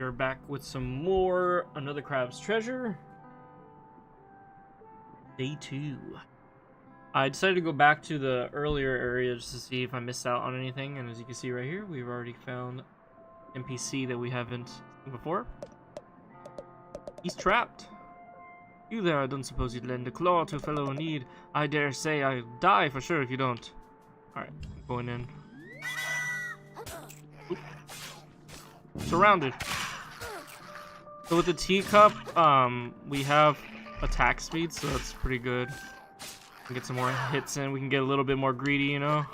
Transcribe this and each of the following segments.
We're back with some more Another Crab's Treasure. Day 2. I decided to go back to the earlier area just to see if I missed out on anything, and as you can see right here, we've already found NPC that we haven't seen before. He's trapped. You there, I don't suppose you'd lend a claw to a fellow in need. I dare say I'll die for sure if you don't. Alright, going in. Oop. Surrounded. So with the teacup, we have attack speed, so that's pretty good. We can get some more hits in. We can get a little bit more greedy, you know.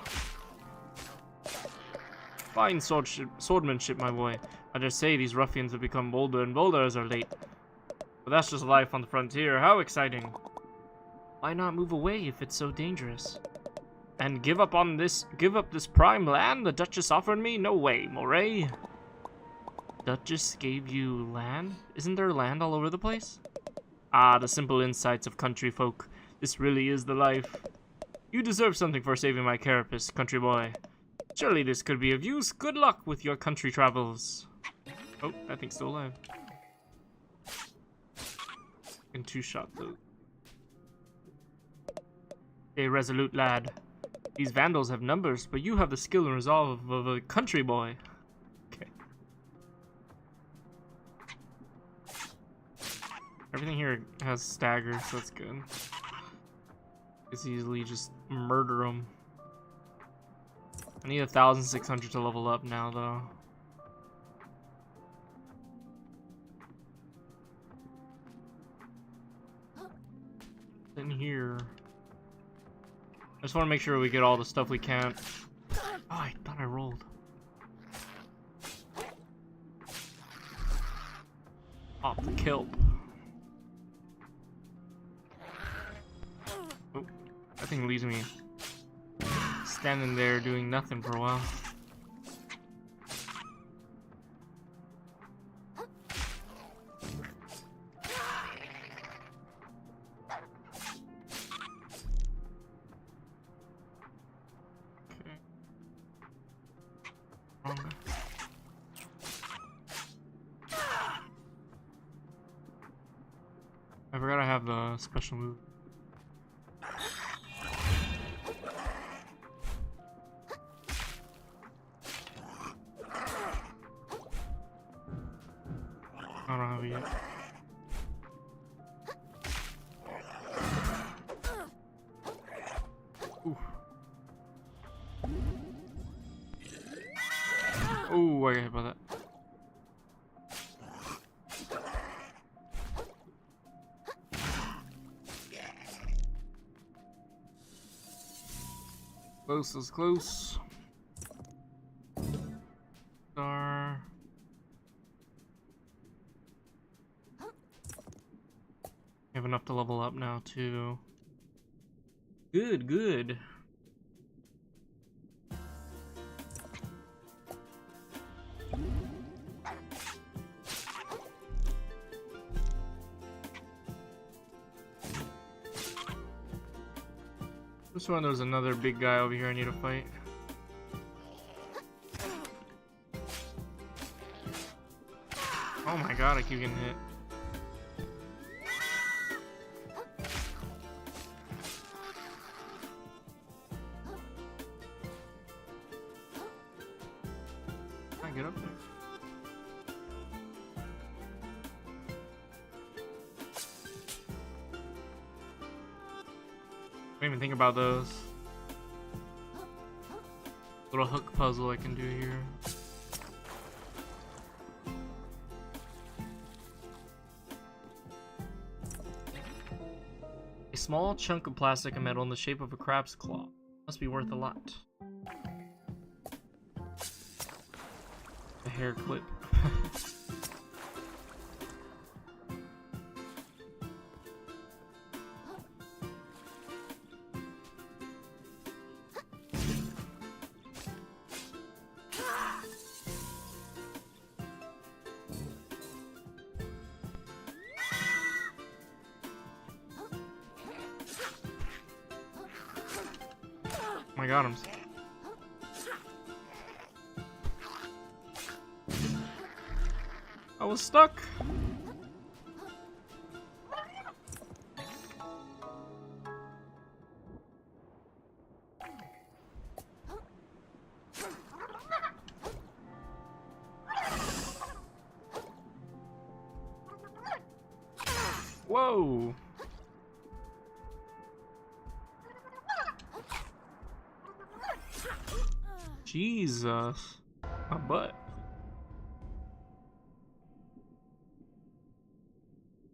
Fine swordsmanship, my boy. I dare say these ruffians have become bolder and bolder as our late. But that's just life on the frontier. How exciting! Why not move away if it's so dangerous? And give up this prime land the Duchess offered me? No way, Moray. Duchess gave you land? Isn't there land all over the place? Ah, the simple insights of country folk. This really is the life. You deserve something for saving my carapace, country boy. Surely this could be of use. Good luck with your country travels. Oh, that thing's still alive. And two-shot though. A resolute lad. These vandals have numbers, but you have the skill and resolve of a country boy. Everything here has staggers, so that's good. It's easily just murder them. I need 1,600 to level up now, though. In here. I just want to make sure we get all the stuff we can. Oh, I thought I rolled. Pop the kelp. That thing leaves me standing there doing nothing for a while. Okay. I forgot I have the special move. I don't have it yet. Ooh. Ooh, I got hit by that. Close is close. Star. Have enough to level up now too. Good, good. This one, there's another big guy over here I need to fight. Oh my god, I keep getting hit. Can I get up there? I didn't even think about those. Little hook puzzle I can do here. A small chunk of plastic and metal in the shape of a crab's claw. Must be worth a lot. A hair clip. I got him. hell is stuck? Whoa! Jesus. My butt.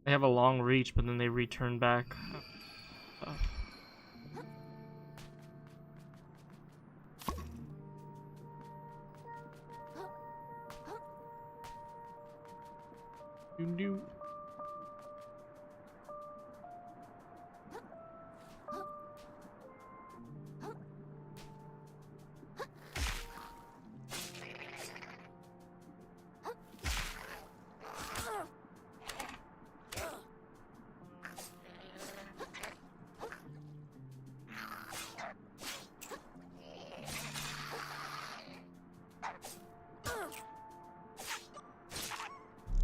They have a long reach, but then they return back. Doo-doo.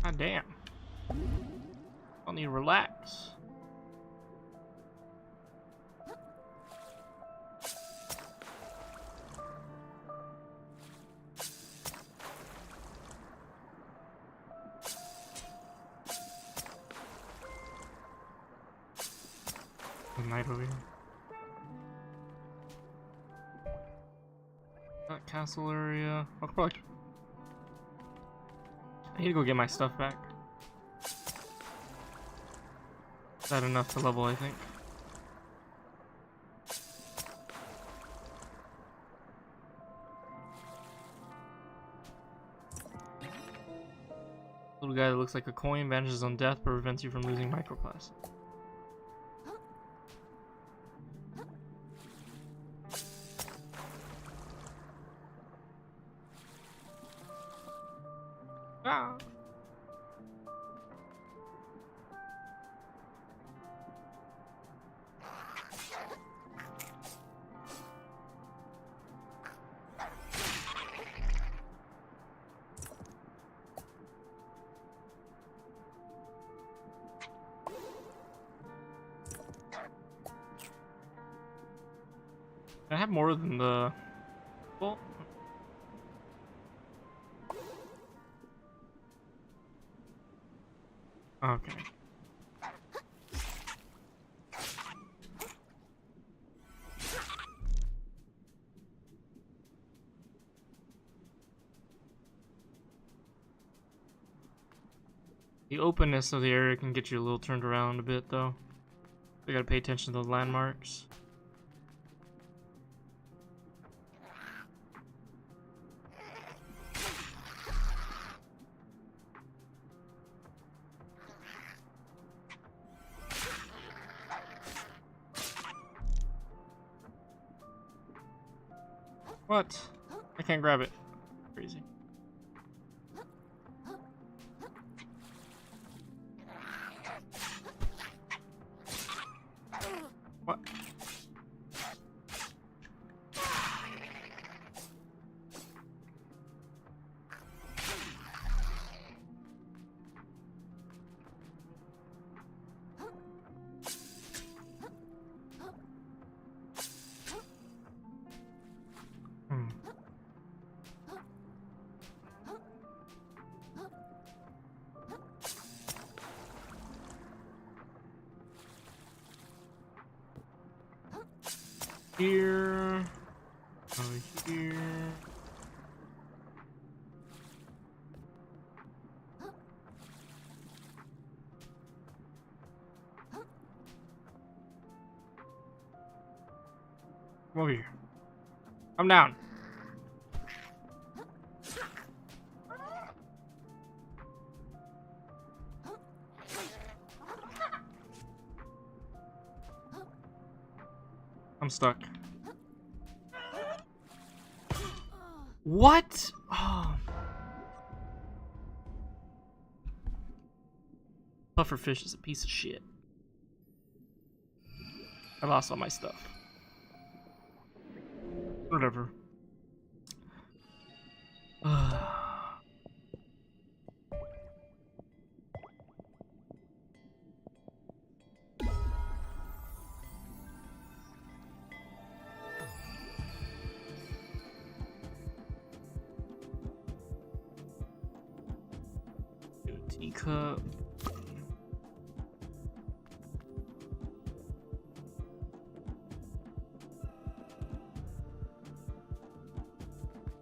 God damn. I need to relax. Night over here. That castle area. I'll probably. I need to go get my stuff back. Is that enough to level, I think? Little guy that looks like a coin, vanishes on death, but prevents you from losing microplastic. Ah! I have more than the... Well... Okay. The openness of the area can get you a little turned around a bit, though. We gotta pay attention to those landmarks. What? I can't grab it. Crazy. What? Here, over here. Come over here. Come down. I'm stuck. What? Oh. Pufferfish is a piece of shit. I lost all my stuff. Whatever. Teacup.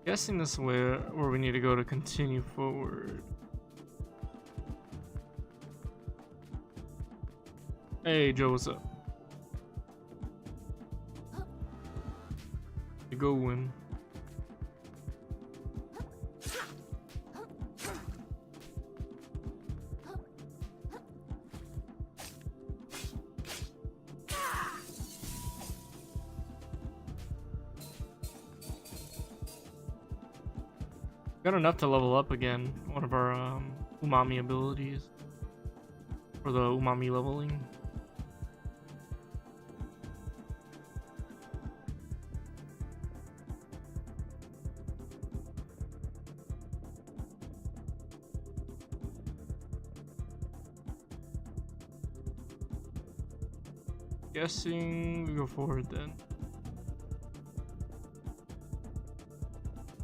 Guessing this is where we need to go to continue forward. Hey Joe, what's up? You going? Got enough to level up again. One of our umami abilities. For the umami leveling. Guessing we go forward then.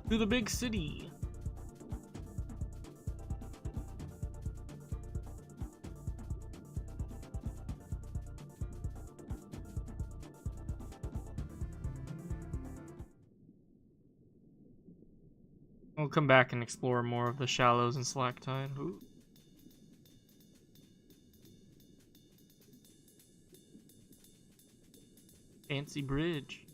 To the big city. We'll come back and explore more of the shallows and Slacktide. Ooh. Fancy bridge.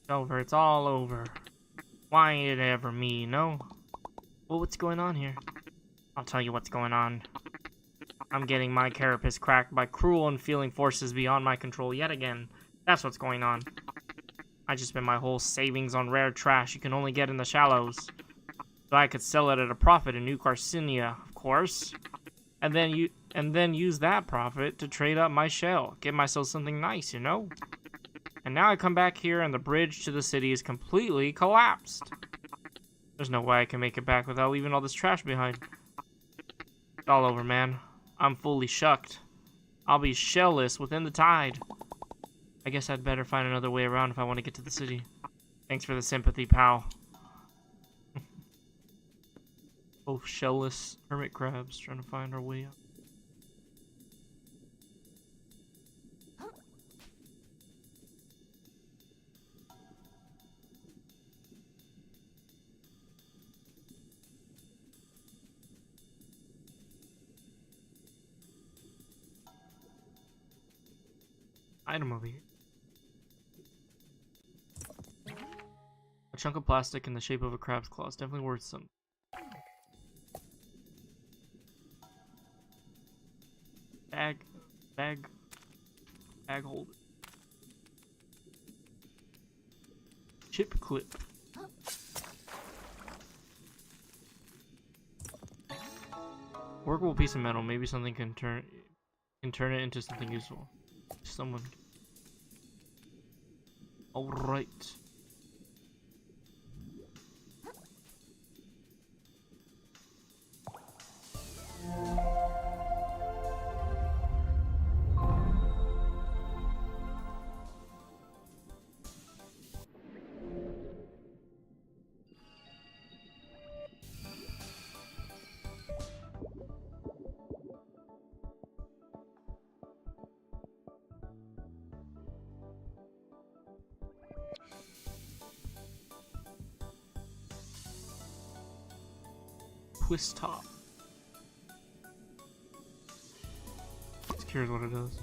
Over, it's all over. Why it ever me, no? Well, what's going on here? I'll tell you what's going on. I'm getting my carapace cracked by cruel and feeling forces beyond my control yet again. That's what's going on. I just spent my whole savings on rare trash you can only get in the shallows. So I could sell it at a profit in New Carcinia, of course. And then use that profit to trade up my shell. Get myself something nice, you know? And now I come back here and the bridge to the city is completely collapsed. There's no way I can make it back without leaving all this trash behind. It's all over, man. I'm fully shucked. I'll be shellless within the tide. I guess I'd better find another way around if I want to get to the city. Thanks for the sympathy, pal. Both shellless hermit crabs trying to find our way up. Item over here. A chunk of plastic in the shape of a crab's claw is definitely worth some. Bag holder. Chip clip. Workable piece of metal. Maybe something can turn it into something useful. Someone. All right. Twist top. Just curious what it does.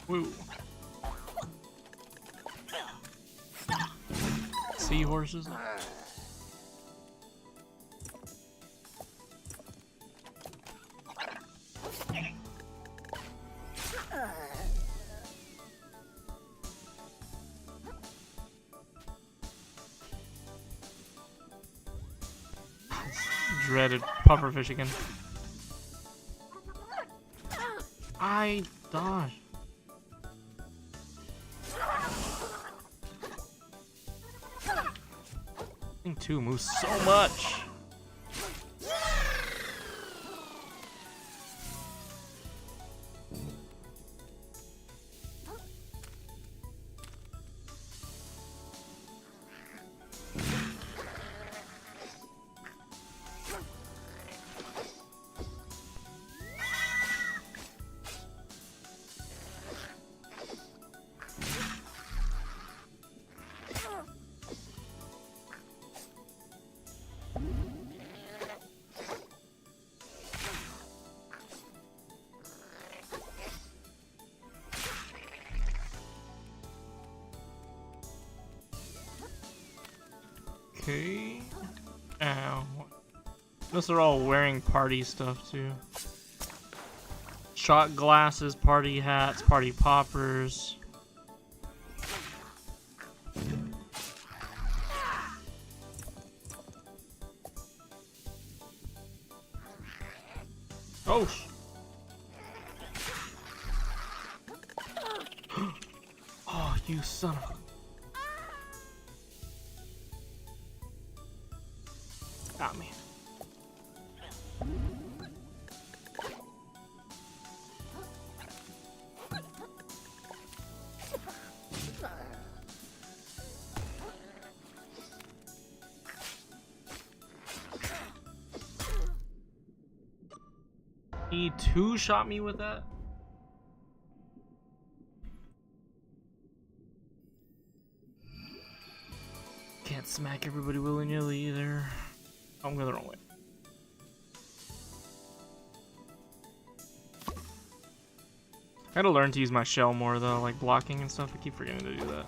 Woo. Seahorses. Dreaded pufferfish again. I dodged. Thing 2 moves so much. Okay. Ow. Those are all wearing party stuff too. Shot glasses, party hats, party poppers. Oh sh. Oh, you son of a. Got me. He two-shot me with that? Can't smack everybody willy-nilly either. I'm going the wrong way. I gotta learn to use my shell more though, like blocking and stuff. I keep forgetting to do that.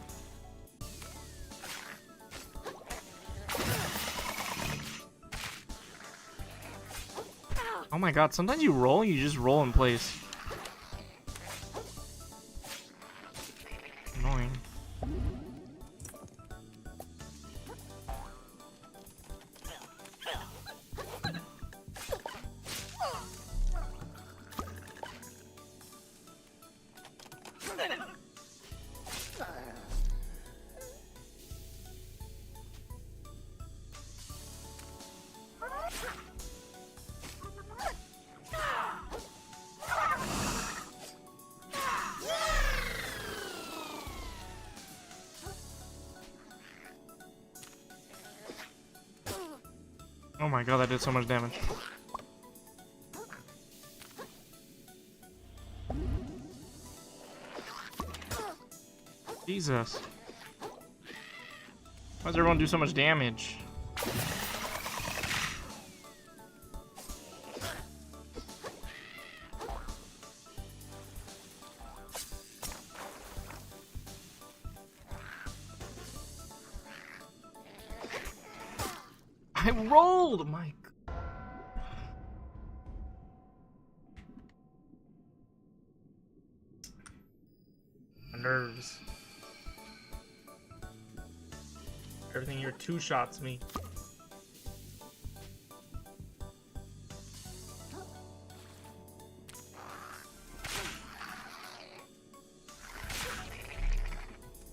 Oh my god, sometimes you roll and you just roll in place. Annoying. Oh my god, that did so much damage. Jesus. Why does everyone do so much damage? I rolled, Mike. Nerves. Everything here two-shots me.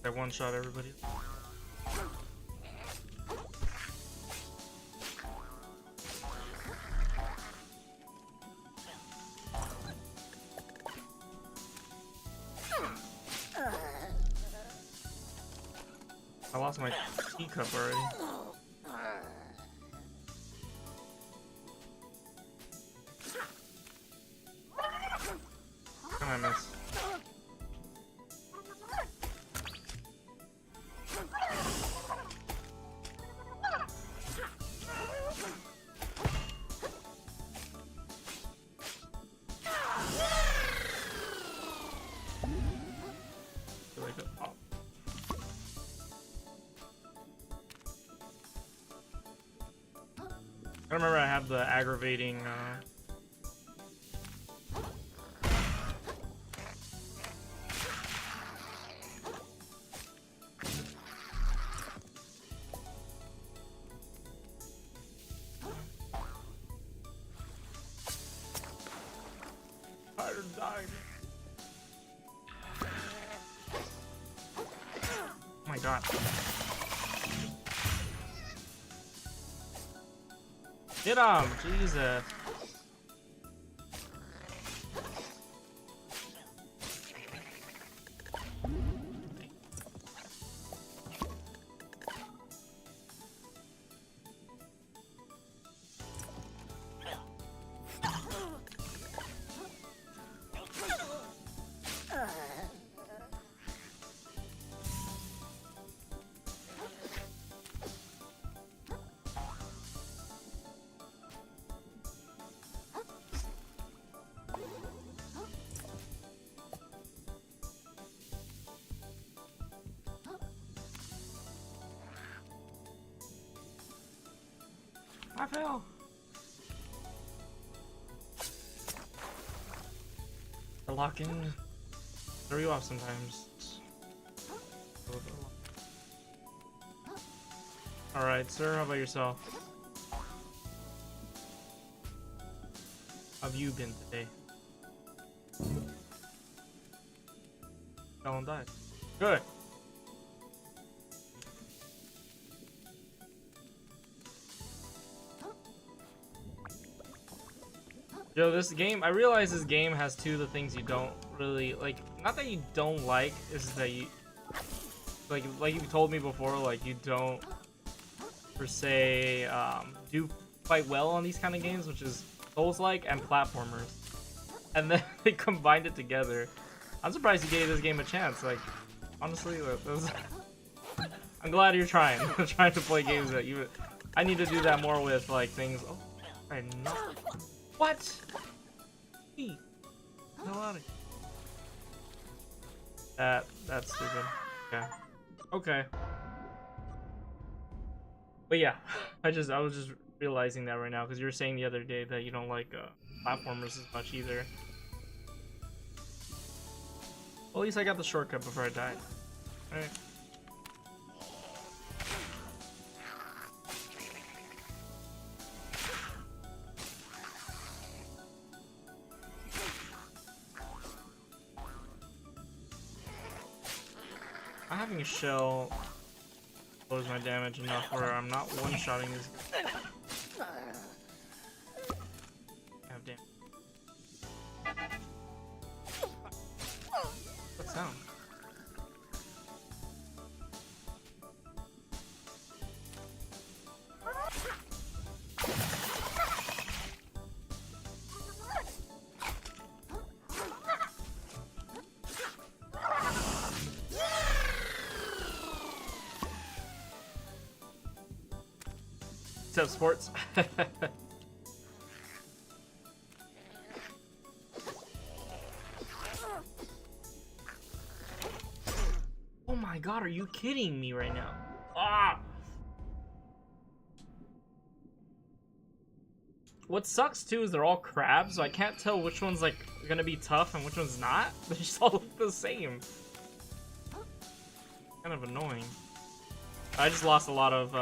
I one-shot everybody. I lost my teacup already. Can I miss? I remember I have the aggravating, I died. my god. Get him! Jesus. I fell. The lock-in throw you off sometimes. Alright, sir, how about yourself? How have you been today? Fell and died. Good. Yo, this game, I realize this game has two of the things you don't really, like, not that you don't like, is that you, like you told me before, like, you don't, per se, do quite well on these kind of games, which is Souls-like and platformers. And then they combined it together. I'm surprised you gave this game a chance, like, honestly, that was, I'm glad you're trying, trying to play games that you, I need to do that more with, like, things, oh, I know. What? Hey, no out of here. That's stupid. Okay. Okay. But yeah, I was just realizing that right now because you were saying the other day that you don't like platformers as much either. Well, at least I got the shortcut before I died. All right. Having a shell lowers my damage enough where I'm not one-shotting these guys. God damn. What sound? Except sports. Oh my god, are you kidding me right now? Ah! What sucks too is they're all crabs, so I can't tell which one's like gonna be tough and which one's not. They just all look the same. Kind of annoying. I just lost a lot of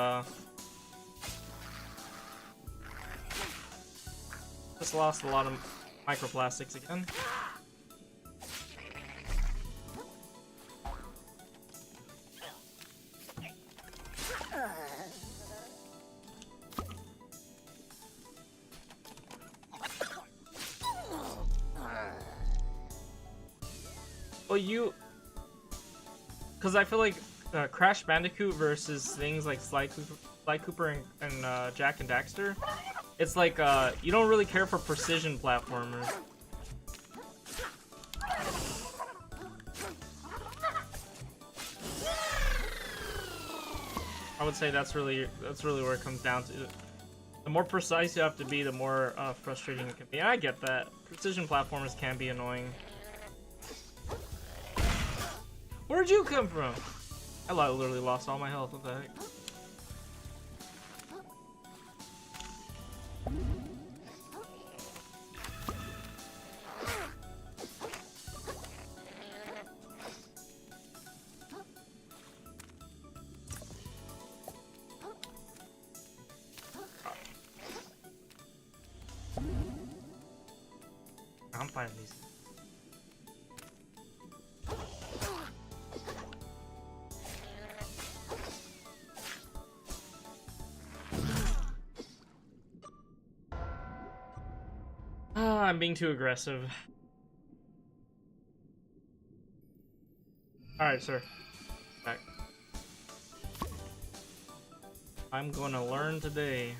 microplastics again. Well, because I feel like Crash Bandicoot versus things like Sly Cooper and Jak and Daxter, it's like you don't really care for precision platformers. I would say that's really where it comes down to. The more precise you have to be, the more frustrating it can be. And I get that. Precision platformers can be annoying. Where'd you come from? I literally lost all my health. What the heck? I'm fighting these. Ah, I'm being too aggressive. Alright, sir. Back. I'm gonna learn today.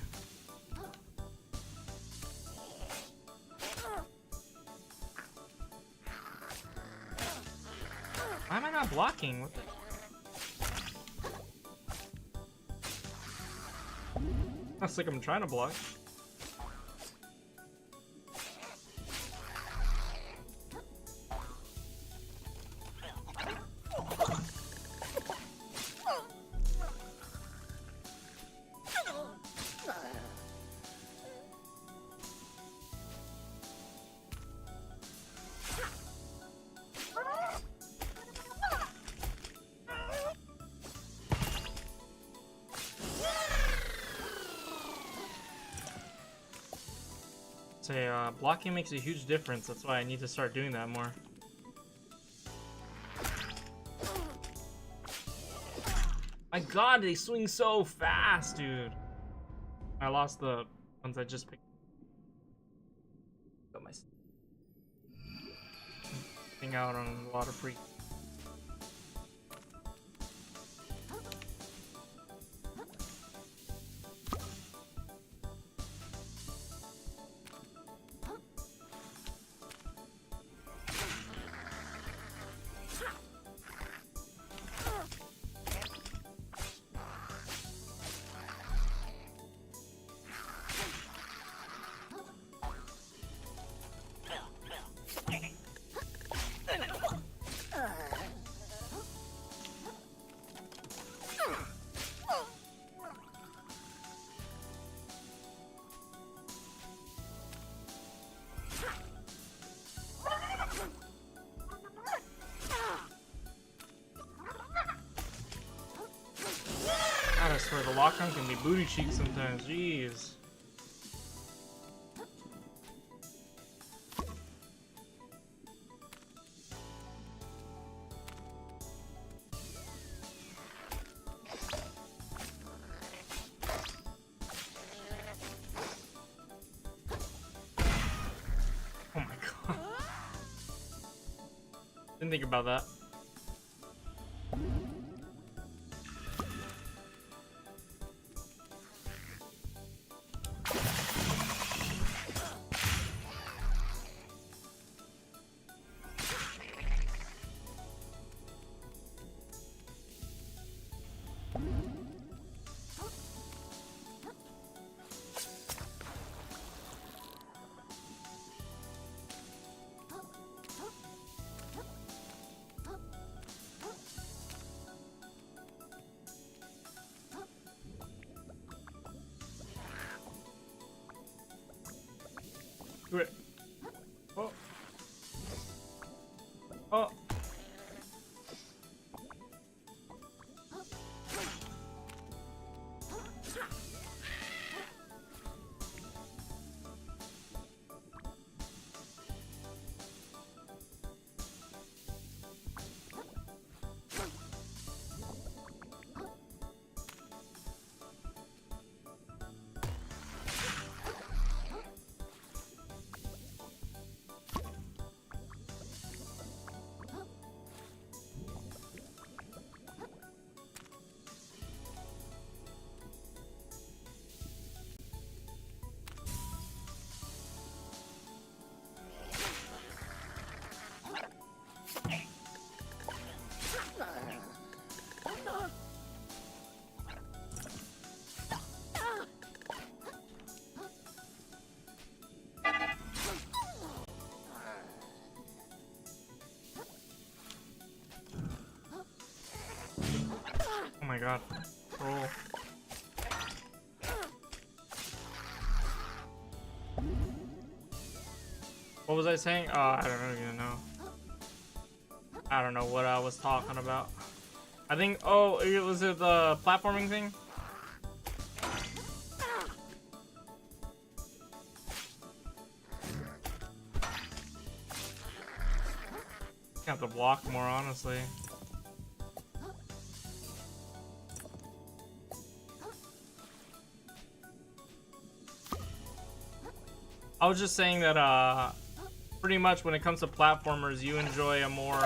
Why am I not blocking? What the... That's like I'm trying to block. Say, blocking makes a huge difference. That's why I need to start doing that more. My god, they swing so fast, dude. I lost the ones I just picked. Got my thing out on Water Freak. God, I swear the lock-on can be booty cheeks sometimes. Jeez. Oh my god. Didn't think about that. Do it. Oh. Oh. Oh my god. Roll. What was I saying? Oh, I don't even know. I don't know what I was talking about. I think, oh, was it the platforming thing? I have to block more, honestly. I was just saying that pretty much when it comes to platformers, you enjoy a more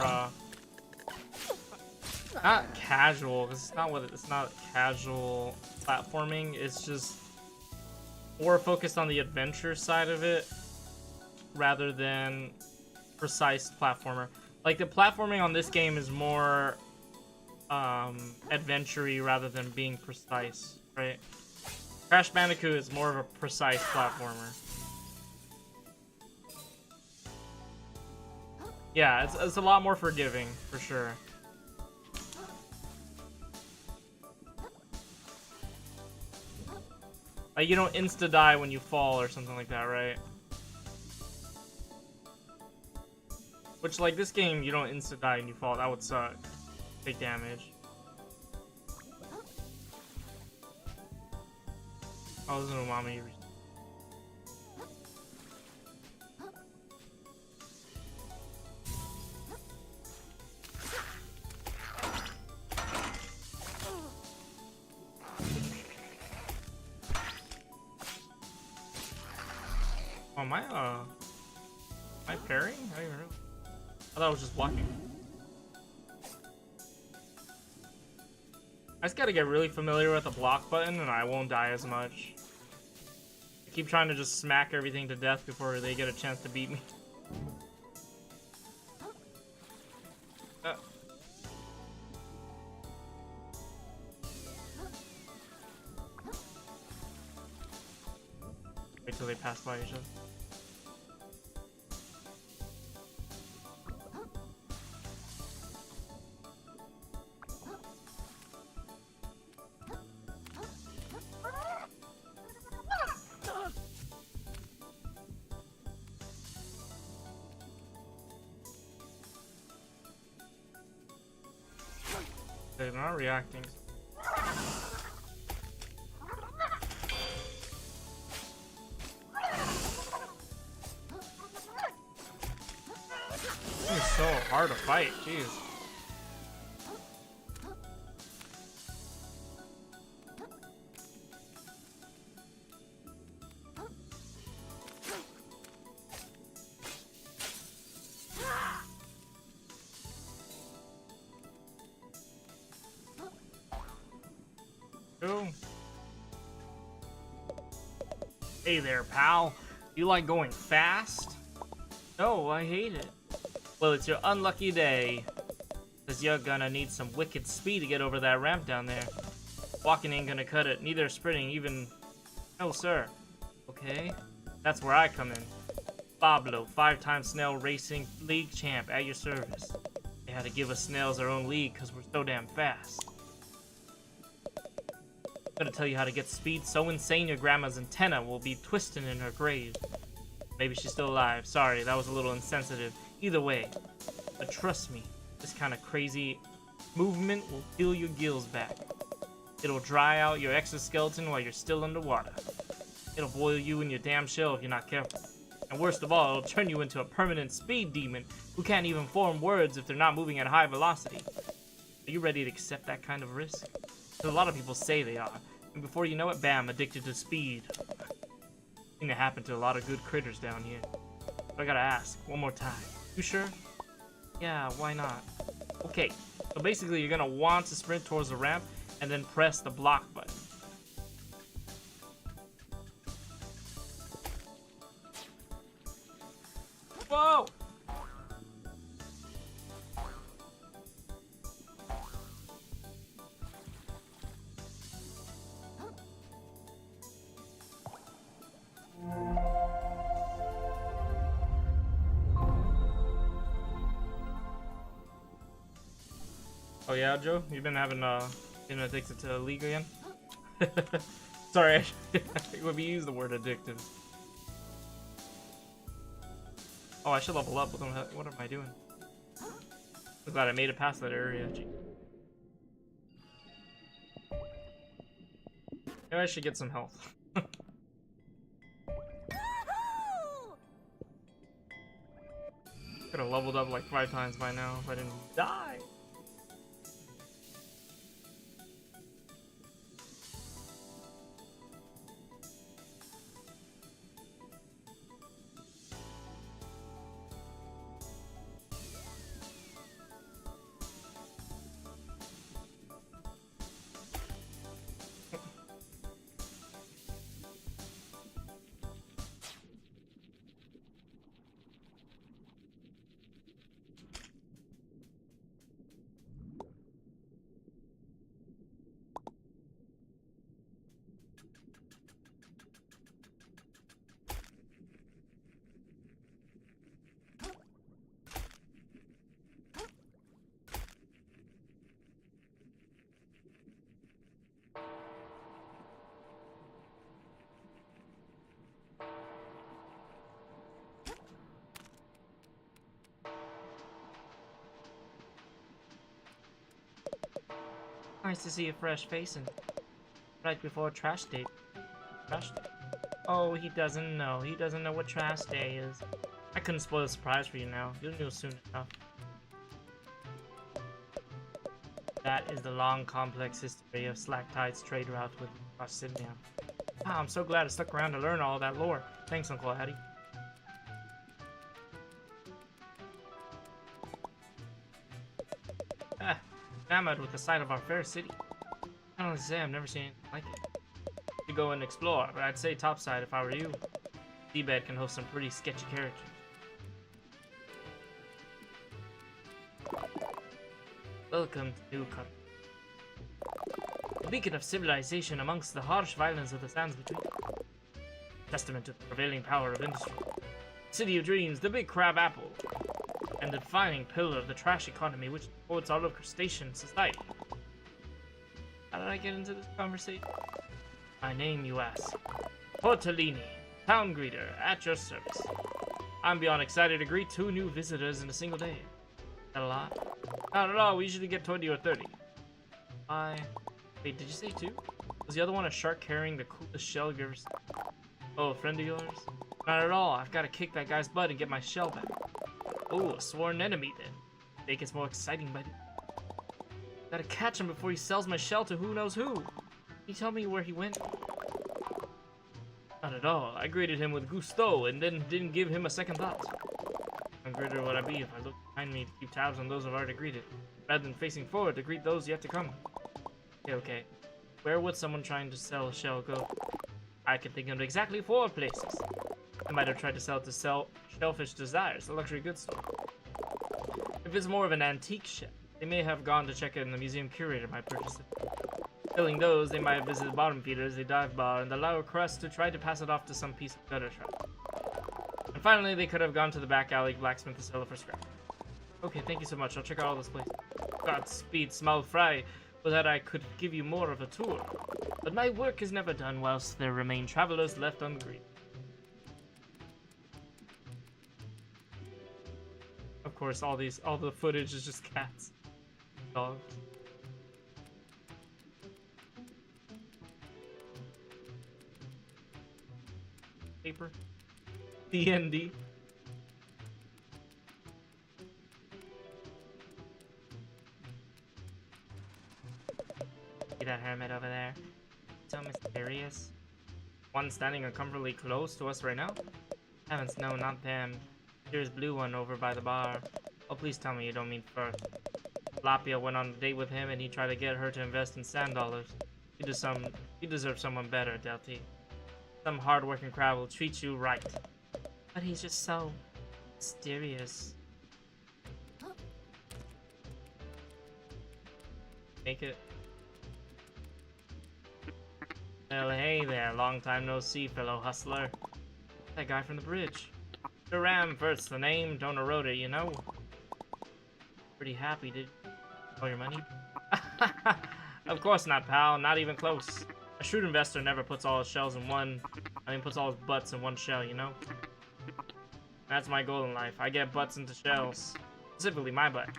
not casual, 'cause it's not what it's not casual platforming. It's just more focused on the adventure side of it rather than precise platformer. Like the platforming on this game is more adventure-y rather than being precise, right? Crash Bandicoot is more of a precise platformer. Yeah, it's a lot more forgiving, for sure. Like, you don't insta-die when you fall or something like that, right? Which, like, this game, you don't insta-die when you fall. That would suck. Take damage. Oh, this is an umami. Oh, am I parrying? I don't even know. I thought I was just blocking. I just gotta get really familiar with the block button and I won't die as much. I keep trying to just smack everything to death before they get a chance to beat me. Wait till they pass by each other. They're not reacting. It's so hard to fight, jeez. Hey there, pal. You like going fast? No, I hate it. Well, it's your unlucky day. Because you're gonna need some wicked speed to get over that ramp down there. Walking ain't gonna cut it, neither sprinting even... No, sir. Okay, that's where I come in. Pablo, 5-time Snail Racing League champ at your service. They had to give us snails our own league because we're so damn fast. I'm gonna tell you how to get speed so insane your grandma's antenna will be twisting in her grave. Maybe she's still alive. Sorry, that was a little insensitive. Either way, but trust me, this kind of crazy movement will fill your gills back. It'll dry out your exoskeleton while you're still underwater. It'll boil you in your damn shell if you're not careful. And worst of all, it'll turn you into a permanent speed demon who can't even form words if they're not moving at high velocity. Are you ready to accept that kind of risk? A lot of people say they are, and before you know it, bam, addicted to speed. Thing that happened to a lot of good critters down here. But I gotta ask, one more time. You sure? Yeah, why not? Okay, so basically you're gonna want to sprint towards the ramp and then press the block button. Whoa! Oh yeah, Joe? You've been having been addicted to League again? Sorry, we use the word addictive. Oh, I should level up. What am I doing? I'm glad I made it past that area. Gee. Maybe I should get some health. Could have leveled up like 5 times by now if I didn't die. Nice to see a fresh face and right before trash day. Trash day. Oh, he doesn't know. He doesn't know what trash day is. I couldn't spoil the surprise for you now. You'll know soon enough. That is the long, complex history of Slack Tide's trade route with Sydney. Wow, I'm so glad I stuck around to learn all that lore. Thanks, Uncle Hattie. Enamored with the sight of our fair city. I don't say I've never seen anything like it. To go and explore, but I'd say topside if I were you. Seabed can host some pretty sketchy characters. Welcome to New Country. A beacon of civilization amongst the harsh violence of the sands between. Testament to the prevailing power of industry. City of Dreams, the big crab apple, and the defining pillar of the trash economy which supports all of crustacean society. How did I get into this conversation? My name, you ask. Portellini, town greeter, at your service. I'm beyond excited to greet 2 new visitors in a single day. Is that a lot? Not at all, we usually get 20 or 30. Wait, did you say 2? Was the other one a shark carrying the coolest shell you've ever seen? Oh, a friend of yours? Not at all, I've got to kick that guy's butt and get my shell back. Oh, a sworn enemy then. Make it more exciting, buddy. Gotta catch him before he sells my shell to who knows who. Can you tell me where he went? Not at all. I greeted him with gusto and then didn't give him a second thought. How greater would I be if I looked behind me to keep tabs on those I've already greeted, rather than facing forward to greet those yet to come? Okay. Where would someone trying to sell a shell go? I can think of exactly 4 places. I might have tried to sell it to Shellfish Desires, a luxury goods store. If it's more of an antique shell, they may have gone to check it and the museum curator might purchase it. Filling those, they might have visited bottom feeders, a dive bar, and the lower crust to try to pass it off to some piece of gutter trap. And finally, they could have gone to the back alley blacksmith to sell it for scrap. Okay, thank you so much. I'll check out all this place. Godspeed, small fry, so that I could give you more of a tour. But my work is never done whilst there remain travelers left on the green. Of course, all the footage is just cats, dogs. Paper. DND. See that hermit over there? So mysterious. One standing uncomfortably close to us right now? Heavens, no, not them. There's blue one over by the bar. Oh, please tell me you don't mean Firth. Lapia went on a date with him and he tried to get her to invest in sand dollars. He deserves someone better, Delty. Some hard-working crowd will treat you right. But he's just so mysterious. Make it. Well, hey there, long time no see, fellow hustler. That guy from the bridge. Ram Firth's the name, don't erode it, you know. Pretty happy, did all your money? Of course not, pal, not even close. A shrewd investor never puts all his shells in one, puts all his butts in one shell, you know? That's my goal in life. I get butts into shells. Specifically my butt.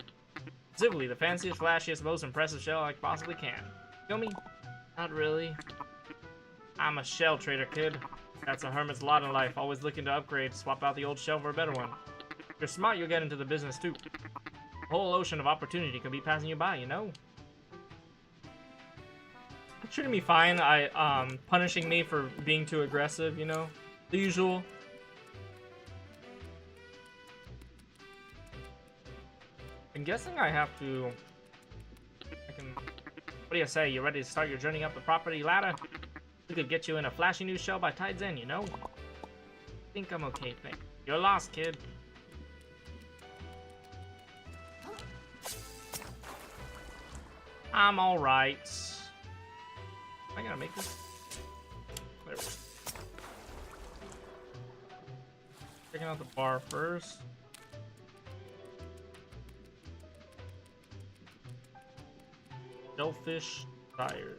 Specifically the fanciest, flashiest, most impressive shell I possibly can. Feel me? Not really. I'm a shell trader, kid. That's a hermit's lot in life, always looking to upgrade, swap out the old shell for a better one. If you're smart, you'll get into the business too. A whole ocean of opportunity could be passing you by, you know? Treating me fine, punishing me for being too aggressive, you know? The usual. I'm guessing I have to... What do you say? You ready to start your journey up the property ladder? We could get you in a flashy new shell by Tide's End, you know? I think I'm okay, thanks. You're lost, kid. I'm alright. Am I gonna make this? There we go. Checking out the bar first. Shellfish Desires.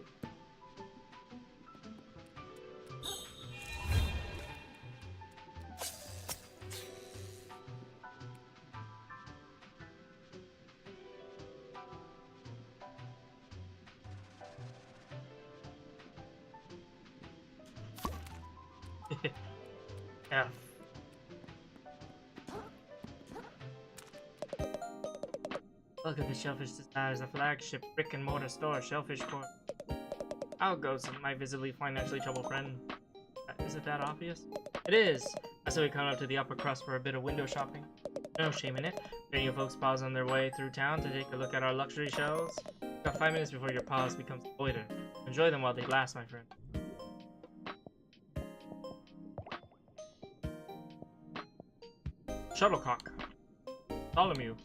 F. Welcome to Shellfish Desires, a flagship brick-and-mortar store, Shellfish Corp. I'll go to my visibly financially troubled friend. Is it that obvious? It is! So we come up to the upper crust for a bit of window shopping. No shame in it. Getting your folks pause on their way through town to take a look at our luxury shelves. You've got 5 minutes before your pause becomes loiter. Enjoy them while they last, my friend. Shuttlecock. Bartholomew.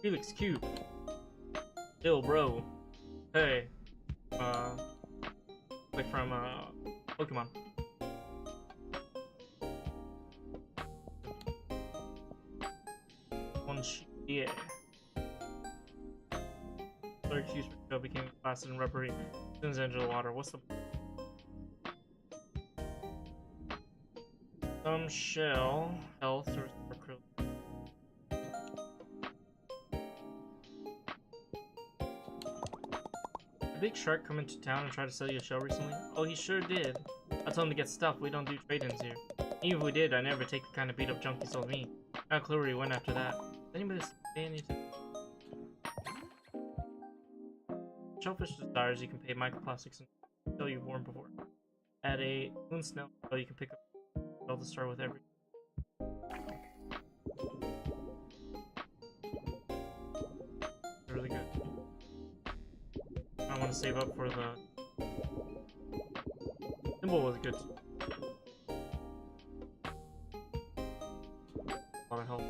Felix Cube. Bill Bro. Hey. Like from, Pokemon. Yeah. Third excuse for show became placid and rubbery. As soon as it entered the water, what's the... Some shell, health, or krill. A big shark come into town and tried to sell you a shell recently? Oh, he sure did. I told him to get stuff. We don't do trade-ins here. Even if we did, I never take the kind of beat-up junk he sold me. Not a clue where he went after that. Anybody say anything? Shellfish Desires, you can pay microplastics and shell you've worn before. At a moon snail, you can pick up shell to start with every. Really good. I want to save up for the symbol was good. A lot of help.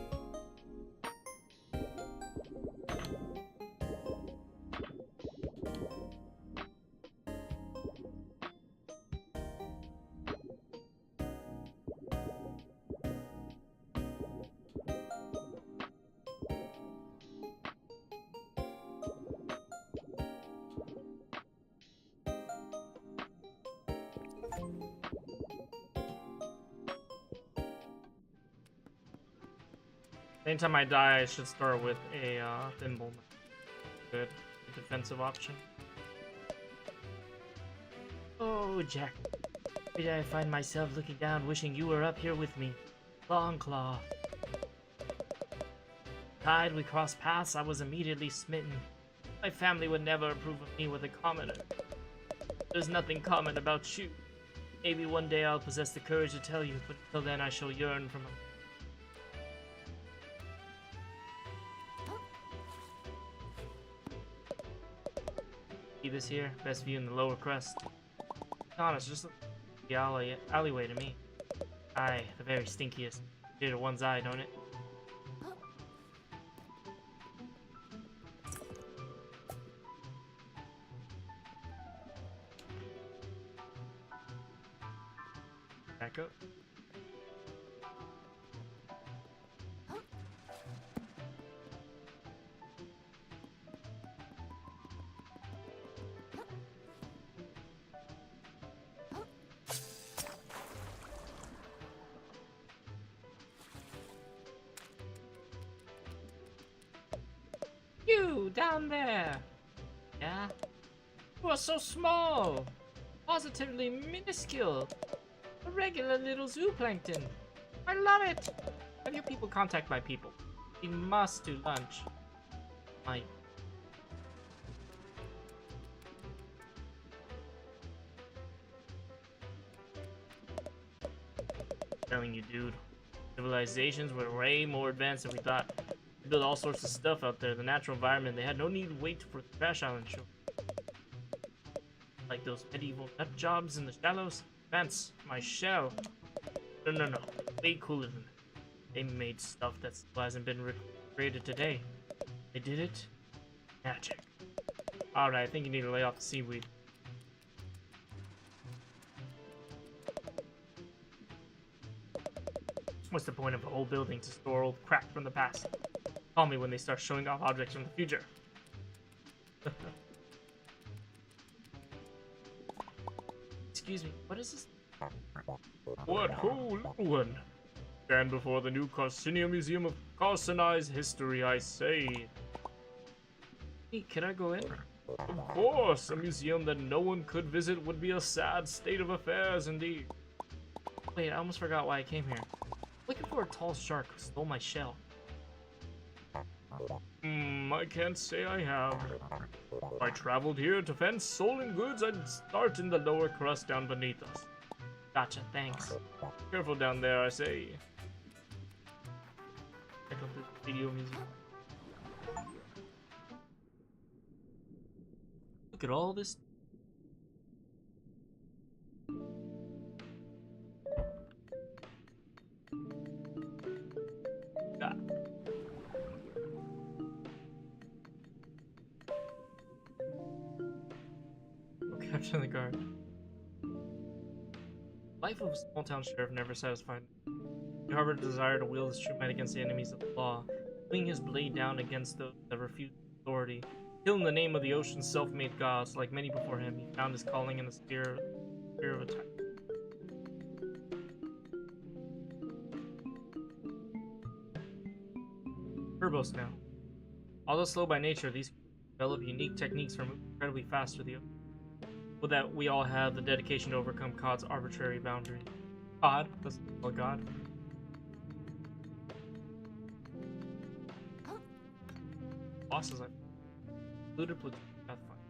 Anytime I die, I should start with a thimble. Good. A defensive option. Oh, Jack. Why did I find myself looking down, wishing you were up here with me? Longclaw. Tide, we crossed paths, I was immediately smitten. My family would never approve of me with a commoner. There's nothing common about you. Maybe one day I'll possess the courage to tell you, but until then I shall yearn from a... See this here? Best view in the lower crust. Be honest, just the alleyway to me. Aye, the very stinkiest. Did to one's eye, don't it? Back up. You down there! Yeah? You are so small! Positively minuscule! A regular little zooplankton! I love it! Have you people contact my people? We must do lunch. My... telling you, dude. Civilizations were way more advanced than we thought. They built all sorts of stuff out there. The natural environment, they had no need to wait for the Crash Island show. Like those medieval nut jobs in the shallows. Vance, my shell. No. Way cooler than that. They made stuff that still hasn't been recreated today. They did it? Magic. Alright, I think you need to lay off the seaweed. What's the point of a whole building to store old crap from the past? Call me when they start showing off objects from the future. Excuse me, what is this? What ho, little one? Stand before the new Carcinia Museum of Carcinized History, I say. Hey, can I go in? Of course, a museum that no one could visit would be a sad state of affairs indeed. Wait, I almost forgot why I came here. Looking for a tall shark who stole my shell. I can't say I have. If I traveled here to fence stolen goods, I'd start in the lower crust down beneath us. Gotcha, thanks. Careful down there, I say. Check out the video music. Look at all this. Ah. Captain the guard. Life of a small town sheriff never satisfied. He harbored a desire to wield his true might against the enemies of the law, swinging his blade down against those that refused authority. Still in the name of the ocean's self-made gods, like many before him, he found his calling in the sphere of attack. Turbos now. Although slow by nature, these develop unique techniques for moving incredibly fast through the ocean. But that we all have the dedication to overcome Cod's arbitrary boundary. Cod? That's a god. Bosses, like looted platoon Pathfinder.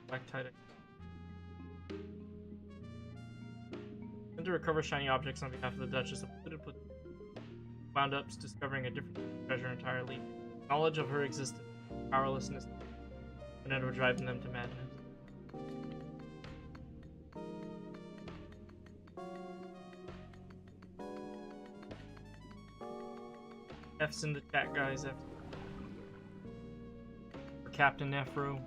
Black Tide. And to recover shiny objects on behalf of the Duchess, a looted platoon wound up discovering a different treasure entirely. Knowledge of her existence, powerlessness, and it were driving them to madness. F's in the chat, guys. F for Captain Nefro.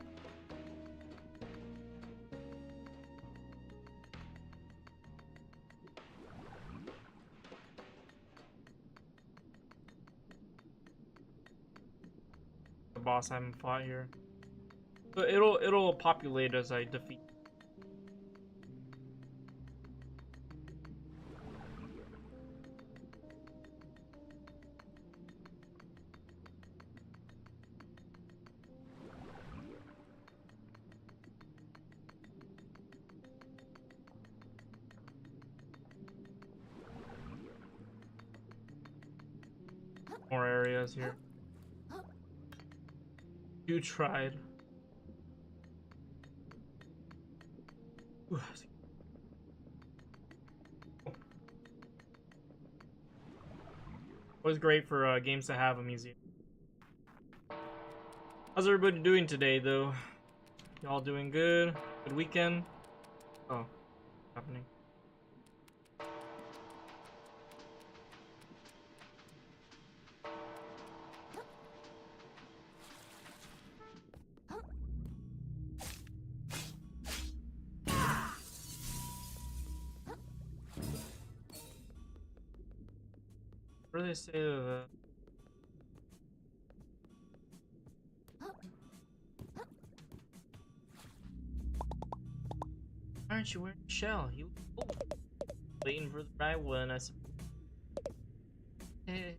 The boss I haven't fought here. But it'll populate as I defeat. More areas here. You tried. Ooh, always great for games to have a museum. How's everybody doing today, though? Y'all doing good? Good weekend? Oh, happening. What do they say to that? Why aren't you wearing a shell? You waiting for the right one, I suppose. Hey.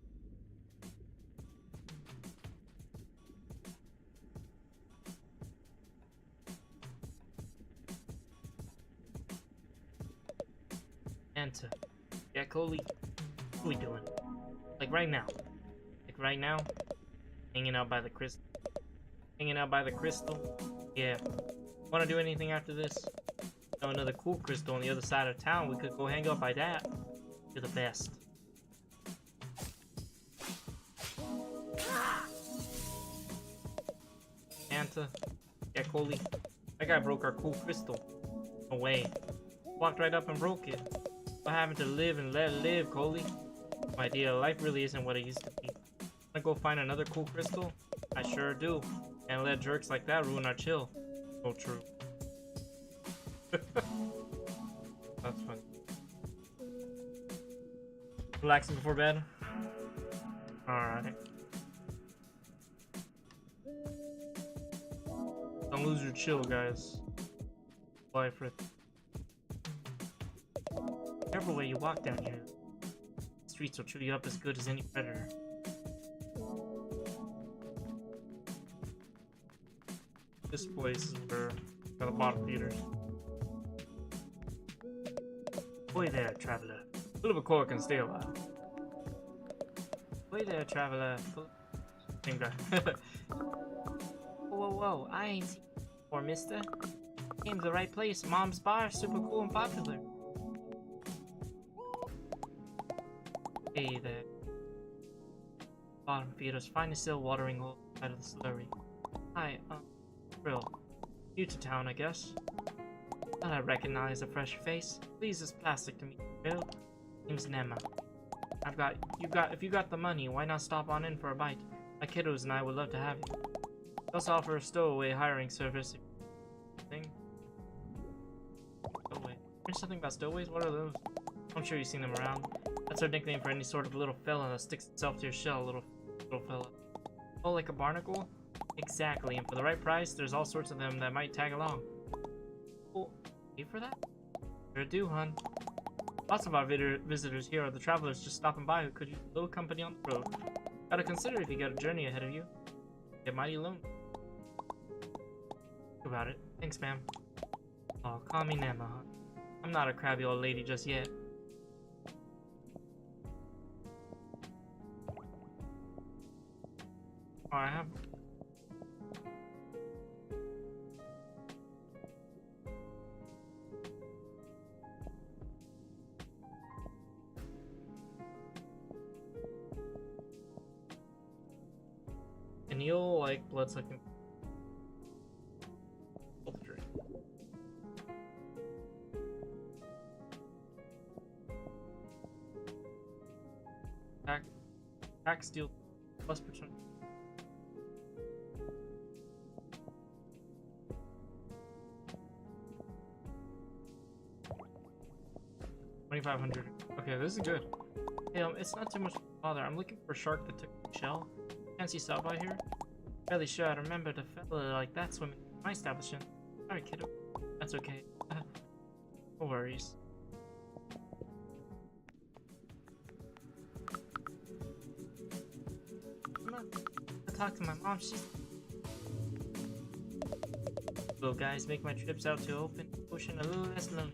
Anta. Yeah, Coley. What are we doing? Like right now. Like right now. Hanging out by the crystal. Hanging out by the crystal. Yeah. Wanna do anything after this? Know another cool crystal on the other side of town. We could go hang out by that. You're the best. Anta. Yeah, Coley. That guy broke our cool crystal. No way. Walked right up and broke it. What happened to live and let live, Coley? My dear, life really isn't what it used to be. Wanna go find another cool crystal? I sure do. And let jerks like that ruin our chill. So true. That's funny. Relaxing before bed? Alright. Don't lose your chill, guys. Life for it. Careful where you walk down here. The streets will chew you up as good as any predator. This place is where got a lot of theaters. Oi there, traveler. Full of a cork and stay a while. Oi there, traveler. Same guy. Whoa, whoa, I ain't seen you before, mister. Came to the right place. Mom's bar, super cool and popular. Hey there. Bottom feeder's finest still watering hole out of the slurry. Hi, Brill. New to town, I guess. Thought I recognize a fresh face. Please, it's plastic to me, Brill. Name's Nema. If you got the money, why not stop on in for a bite? My kiddos and I would love to have you. We also offer a stowaway hiring service. Thing. Stowaway. Here's something about stowaways? What are those? I'm sure you've seen them around. That's our nickname for any sort of little fella that sticks itself to your shell, little fella. Oh, like a barnacle? Exactly, and for the right price, there's all sorts of them that might tag along. Oh, pay for that? Sure do, hun. Lots of our visitors here are the travelers just stopping by who could use a little company on the road. Gotta consider if you got a journey ahead of you. Get mighty lonely. Think about it. Thanks, ma'am. Oh, call me Nema, huh? I'm not a crabby old lady just yet. Oh, I have... And you'll like blood-sucking... Attack steal plus percent. $2,500. Okay, this is good. Hey, it's not too much bother. I'm looking for a shark that took the shell. Fancy stop by here? Fairly sure I remembered a fella like that swimming in my establishment. Sorry, kiddo. That's okay. No worries. I talked to my mom. She's... Little guys make my trips out to open ocean a little less lonely.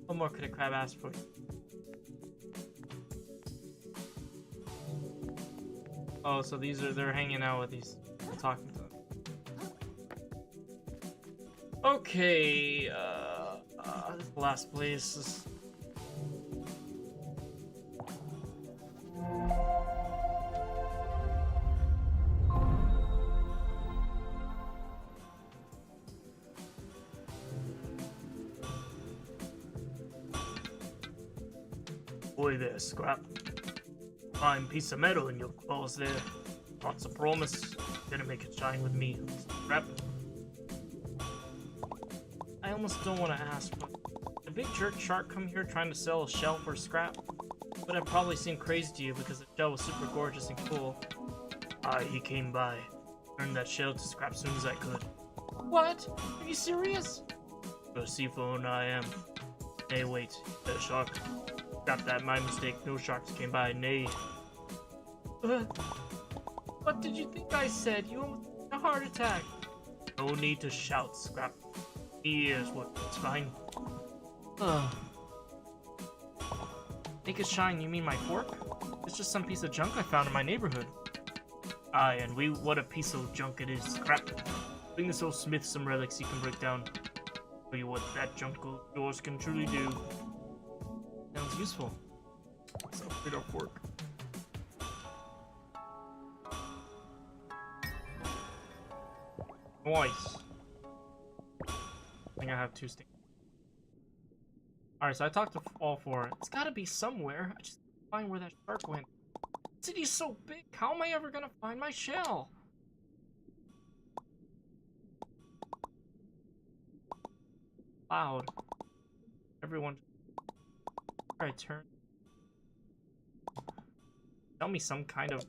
What more could a crab ask for? Oh, so they're hanging out with these, talking to them. Okay, this is the last place. Boy there, Scrap. Fine piece of metal in your claws there. Lots of promise. Gonna make it shine with me, Scrap. I almost don't want to ask, but did a big jerk shark come here trying to sell a shell for scrap? Would have probably seemed crazy to you because the shell was super gorgeous and cool. He came by. Turned that shell to scrap as soon as I could. What? Are you serious? For a sea phone, I am. Hey, wait. That shark. Scrap that, my mistake. No sharks came by, nay. What did you think I said? You almost had a heart attack. No need to shout, Scrap. Here's what it's fine. Make it shine, you mean my fork? It's just some piece of junk I found in my neighborhood. Aye, and what a piece of junk it is, Scrap. Bring this old smith some relics you can break down. Show you what that junk of yours can truly do. Sounds useful. Let's upgrade our fork. Nice. I think I have 2 stinks. Alright, so I talked to all 4. It's gotta be somewhere. I just can't find where that shark went. The city's so big, how am I ever gonna find my shell? Loud. Everyone. Alright, turn. Tell me some kind of...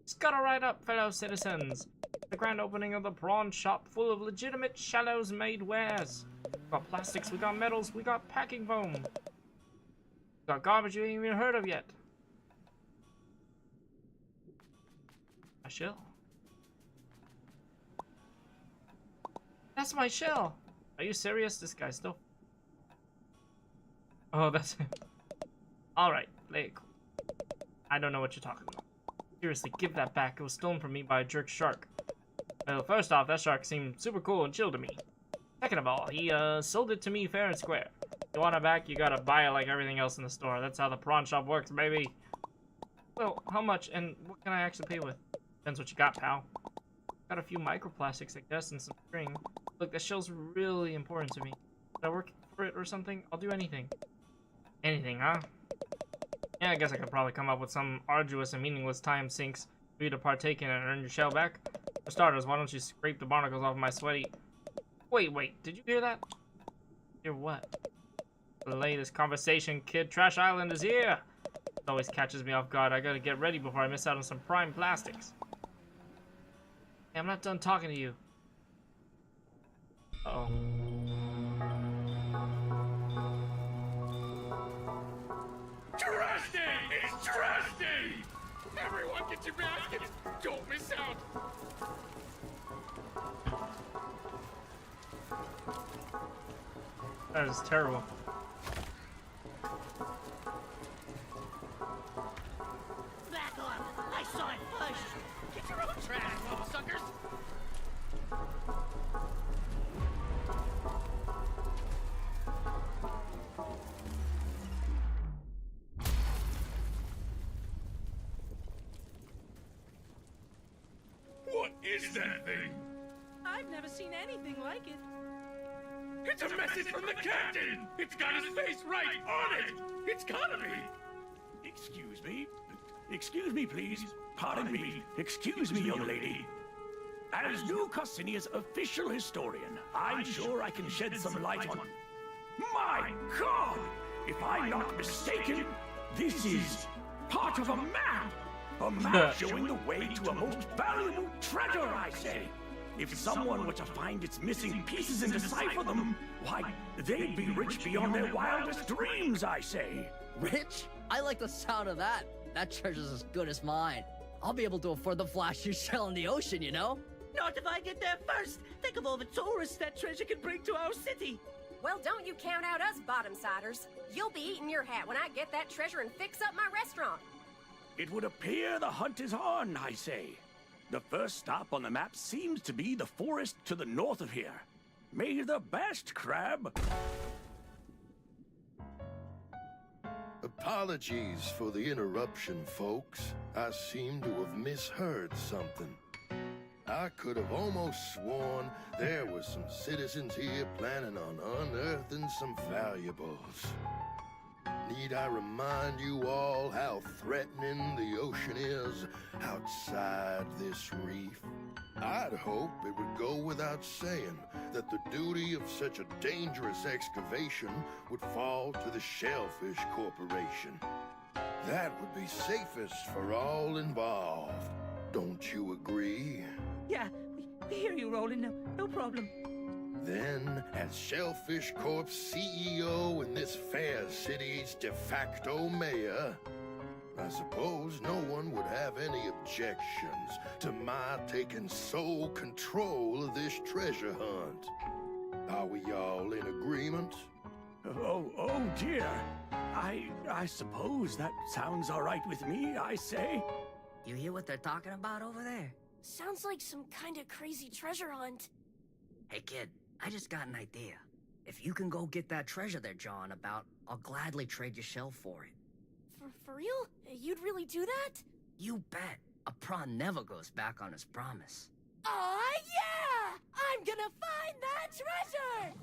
Scuttle right up, fellow citizens. The grand opening of the prawn shop full of legitimate Shallows made wares. We got plastics, we got metals, we got packing foam. We got garbage you ain't even heard of yet. My shell? That's my shell! Are you serious? This guy's still... Oh, that's him. Alright, I don't know what you're talking about. Seriously, give that back. It was stolen from me by a jerk shark. Well, first off, that shark seemed super cool and chill to me. Second of all, he sold it to me fair and square. If you want it back, you gotta buy it like everything else in the store. That's how the prawn shop works, baby. Well, how much and what can I actually pay with? Depends what you got, pal. Got a few microplastics, I guess, and some string. Look, that shell's really important to me. Should I work for it or something? I'll do anything. Anything, huh? Yeah, I guess I could probably come up with some arduous and meaningless time sinks for you to partake in and earn your shell back. For starters, why don't you scrape the barnacles off my sweaty... Wait, did you hear that? Hear what? Delay this conversation, kid. Trash Island is here! It always catches me off guard. I gotta get ready before I miss out on some prime plastics. Hey, I'm not done talking to you. Uh-oh. Trash day! It's trash day! Everyone get your baskets! Don't miss out! That is terrible. Back off! I saw it first! Get your own trash, little suckers! What is that thing? I've never seen anything like it. It's a message from the captain! It's got his face right on it! It's gotta be! Excuse me? Excuse me, please. Pardon me. Excuse me, young lady. As New Cassinia's official historian, I'm sure I can shed some light on... My God! If I'm not mistaken, this is part of a map! A map showing the way to a most valuable treasure, I say! If someone were to find its missing pieces and decipher them, why, they'd be rich beyond their wildest dreams, I say! Rich? I like the sound of that. That treasure's as good as mine. I'll be able to afford the flashiest shell in the ocean, you know? Not if I get there first! Think of all the tourists that treasure can bring to our city! Well, don't you count out us bottom-siders. You'll be eating your hat when I get that treasure and fix up my restaurant. It would appear the hunt is on, I say. The first stop on the map seems to be the forest to the north of here. May the best, Crab! Apologies for the interruption, folks. I seem to have misheard something. I could have almost sworn there were some citizens here planning on unearthing some valuables. Need I remind you all how threatening the ocean is outside this reef? I'd hope it would go without saying that the duty of such a dangerous excavation would fall to the Shellfish Corporation. That would be safest for all involved. Don't you agree? Yeah, we hear you, Roland. No problem. Then, as Shellfish Corp's CEO and this fair city's de facto mayor, I suppose no one would have any objections to my taking sole control of this treasure hunt. Are we all in agreement? Oh dear. I suppose that sounds all right with me, I say. You hear what they're talking about over there? Sounds like some kind of crazy treasure hunt. Hey, kid, I just got an idea. If you can go get that treasure they're jawing about, I'll gladly trade your shell for it. For real? You'd really do that? You bet. A prawn never goes back on his promise. Aw, yeah! I'm gonna find that treasure!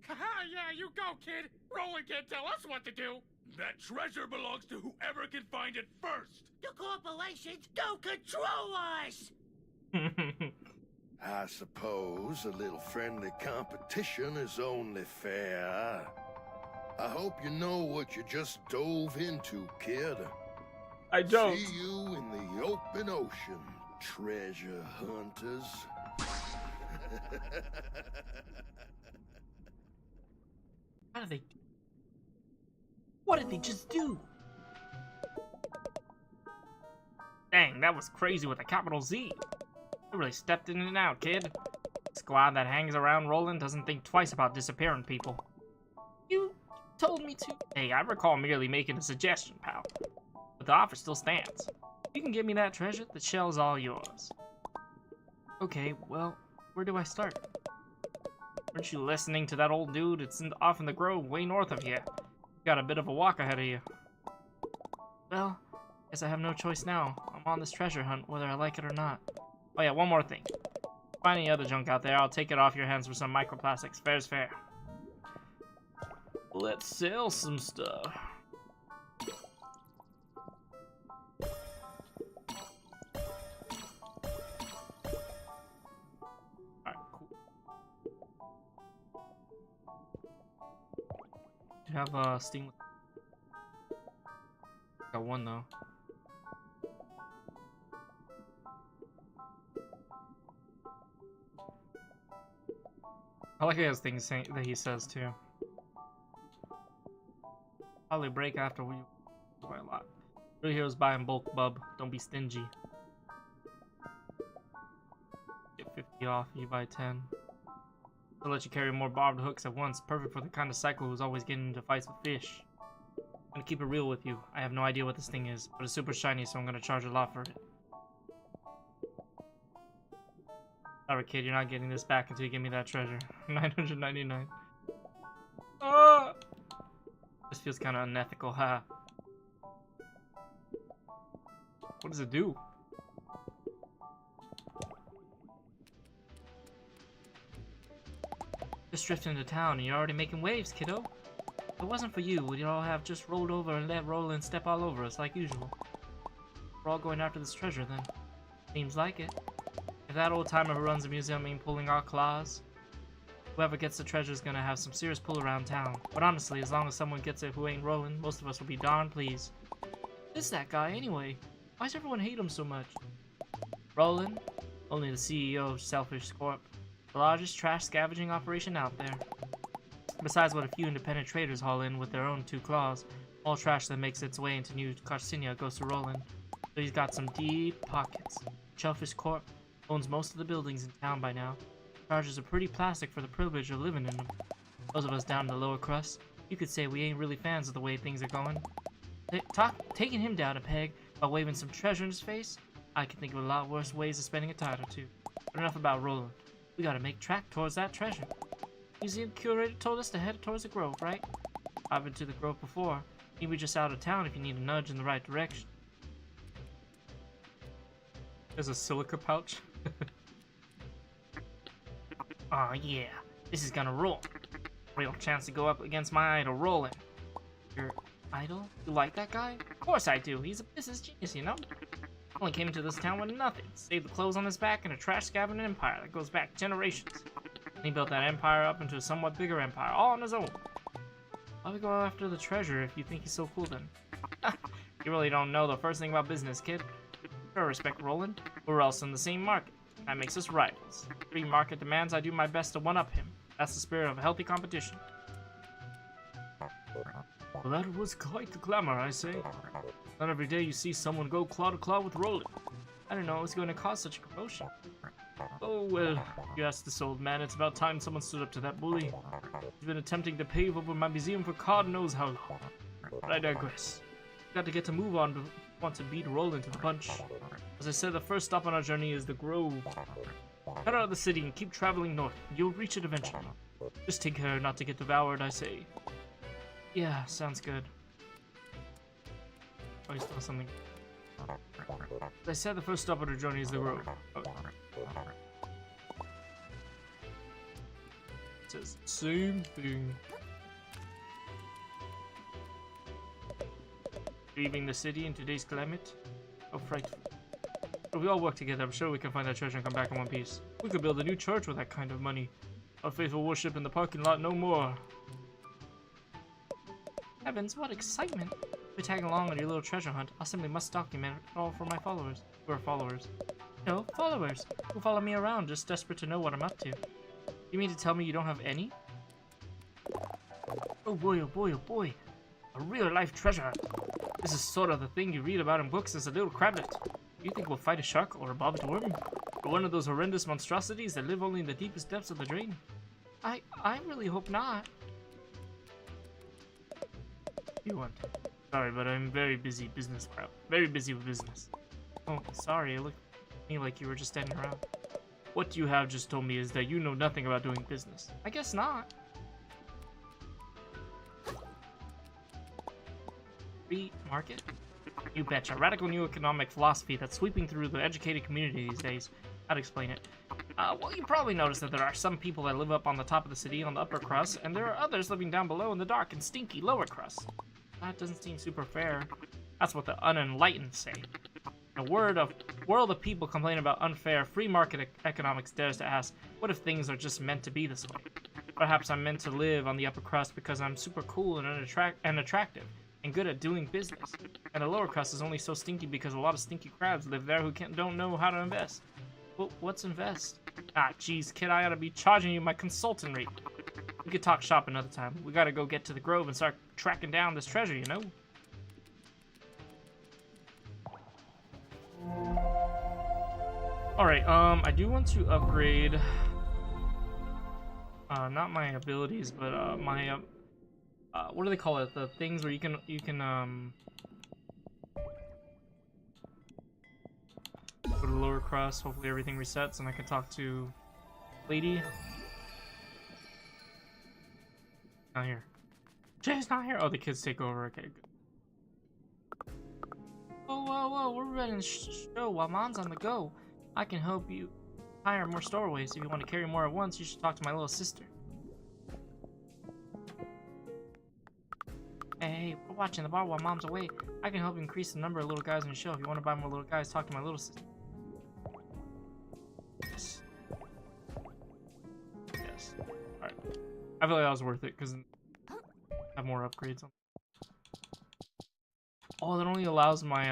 Haha, yeah, you go, kid! Roland can't tell us what to do! That treasure belongs to whoever can find it first! The corporations don't control us! I suppose a little friendly competition is only fair. I hope you know what you just dove into, kid. I don't. See you in the open ocean, treasure hunters. How did they... What did they just do? Dang, that was crazy with a capital Z. You really stepped in and out, kid. squad that hangs around Roland doesn't think twice about disappearing people. You told me to. Hey, I recall merely making a suggestion, pal. But the offer still stands. You can give me that treasure, the shell's all yours. Okay, well, where do I start? Weren't you listening to that old dude? It's off in the grove, way north of here. You got a bit of a walk ahead of you. Well, guess I have no choice now. I'm on this treasure hunt, whether I like it or not. Oh yeah, one more thing. Find any other junk out there, I'll take it off your hands for some microplastics. Fair's fair. Let's sell some stuff. Alright, cool. Do you have steam? Got one though. I like his things that he says too. Probably break after we buy a lot. Real heroes buy in bulk, bub. Don't be stingy. Get 50 off, you buy 10. They'll let you carry more barbed hooks at once. Perfect for the kind of cycle who's always getting into fights with fish. I'm gonna keep it real with you. I have no idea what this thing is, but it's super shiny, so I'm gonna charge a lot for it. Sorry, kid, you're not getting this back until you give me that treasure. 999. Ah! This feels kind of unethical, huh? What does it do? Just drifting into town and you're already making waves, kiddo. If it wasn't for you, we'd all have just rolled over and let Roland step all over us like usual. We're all going after this treasure then. Seems like it. If that old timer who runs the museum ain't pulling our claws, whoever gets the treasure is gonna have some serious pull around town. But honestly, as long as someone gets it who ain't Roland, most of us will be darn pleased. Who's that guy anyway? Why does everyone hate him so much? Roland? Only the CEO of Selfish Corp. The largest trash scavenging operation out there. Besides what a few independent traders haul in with their own 2 claws, all trash that makes its way into New Carcinia goes to Roland. So he's got some deep pockets. Shellfish Corp owns most of the buildings in town by now. Charges are pretty plastic for the privilege of living in them. Those of us down in the lower crust, you could say we ain't really fans of the way things are going. Taking him down a peg by waving some treasure in his face? I can think of a lot worse ways of spending a tide or two. But enough about Roland. We gotta make track towards that treasure. Museum curator told us to head towards the grove, right? I've been to the grove before. Maybe just out of town if you need a nudge in the right direction. There's a silica pouch. Aw, yeah. This is gonna roll. Real chance to go up against my idol, Roland. Your idol? You like that guy? Of course I do. He's a business genius, you know? Only came into this town with nothing. Saved the clothes on his back and a trash scavenging empire that goes back generations. And he built that empire up into a somewhat bigger empire, all on his own. Why we go after the treasure if you think he's so cool then? You really don't know the first thing about business, kid. Sure, respect Roland. We're also in the same market. That makes us rivals. Free market demands I do my best to one-up him. That's the spirit of a healthy competition. Well, that was quite the clamor, I say. Not every day you see someone go claw to claw with Roland. I didn't know it was going to cause such a commotion. Oh, well, you asked this old man. It's about time someone stood up to that bully. He's been attempting to pave over my museum for God knows how long. But I digress. Got to get to move on if we want to beat Roland to the punch. As I said, the first stop on our journey is the Grove. Cut out of the city and keep traveling north. You'll reach it eventually. Just take care not to get devoured, I say. Yeah, sounds good. Oh, he's doing something. As I said, the first stop on our journey is the Grove. Oh. It says the same thing. Leaving the city in today's climate? How frightful. If we all work together, I'm sure we can find that treasure and come back in one piece. We could build a new church with that kind of money. Our faithful worship in the parking lot no more. Heavens, what excitement! If we tag along on your little treasure hunt, I simply must document it all for my followers. Who are followers? No, followers, who follow me around just desperate to know what I'm up to. You mean to tell me you don't have any? Oh boy, oh boy, oh boy. A real-life treasure hunt. This is sort of the thing you read about in books as a little crablet. You think we'll fight a shark or a bobbed worm? Or one of those horrendous monstrosities that live only in the deepest depths of the drain? I really hope not. You want? Sorry, but I'm very busy business. Very busy with business. Oh, sorry. It looked to me like you were just standing around. What you have just told me is that you know nothing about doing business. I guess not. Free market? You betcha. Radical new economic philosophy that's sweeping through the educated community these days. I'd explain it. Well, you probably noticed that there are some people that live up on the top of the city on the upper crust, and there are others living down below in the dark and stinky lower crust. That doesn't seem super fair. That's what the unenlightened say. A world of people complain about unfair free market economics dares to ask, what if things are just meant to be this way? Perhaps I'm meant to live on the upper crust because I'm super cool and attractive and good at doing business. And the lower crust is only so stinky because a lot of stinky crabs live there who don't know how to invest. Well, what's invest? Ah, jeez, kid, I ought to be charging you my consultant rate. We could talk shop another time. We gotta go get to the Grove and start tracking down this treasure, you know? Alright, I do want to upgrade, not my abilities, but, my, what do they call it? The things where you can, go to the lower crust, hopefully everything resets, and I can talk to Lady. Not here. Jay's not here! Oh, the kids take over, okay, good. Whoa, we're running show while Mom's on the go. I can help you hire more stowaways. If you want to carry more at once, you should talk to my little sister. Hey, we're watching the bar while Mom's away. I can help you increase the number of little guys on the show. If you want to buy more little guys, talk to my little sister. Yes. Yes. Alright. I feel like that was worth it, because I have more upgrades on. Oh, that only allows my,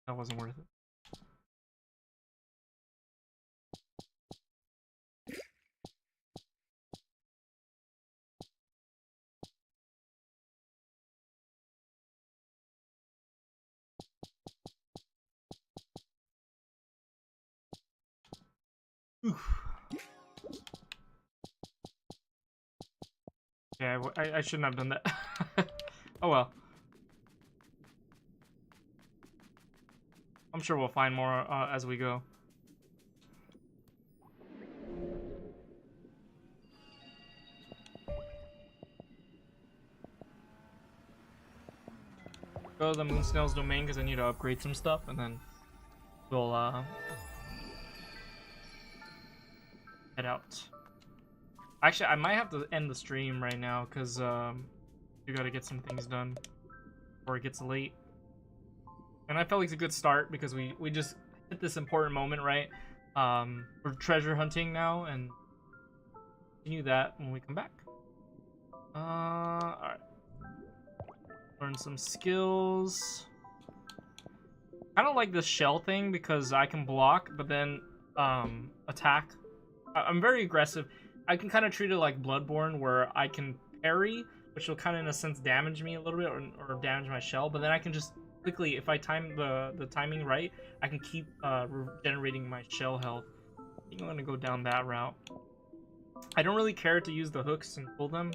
that wasn't worth it. Oof. Yeah, I shouldn't have done that. Oh well. I'm sure we'll find more as we go. Go to the Moon Snail's domain because I need to upgrade some stuff, and then we'll head out. Actually, I might have to end the stream right now because we gotta get some things done before it gets late. And I felt like it's a good start because we just hit this important moment, right? We're treasure hunting now, and continue that when we come back. Alright. Learn some skills. I don't like this shell thing because I can block, but then attack. I'm very aggressive. I can kind of treat it like Bloodborne, where I can parry, which will kind of, in a sense, damage me a little bit, or damage my shell, but then I can just quickly, if I time the timing right, I can keep regenerating my shell health. I think I'm gonna go down that route. I don't really care to use the hooks and pull them.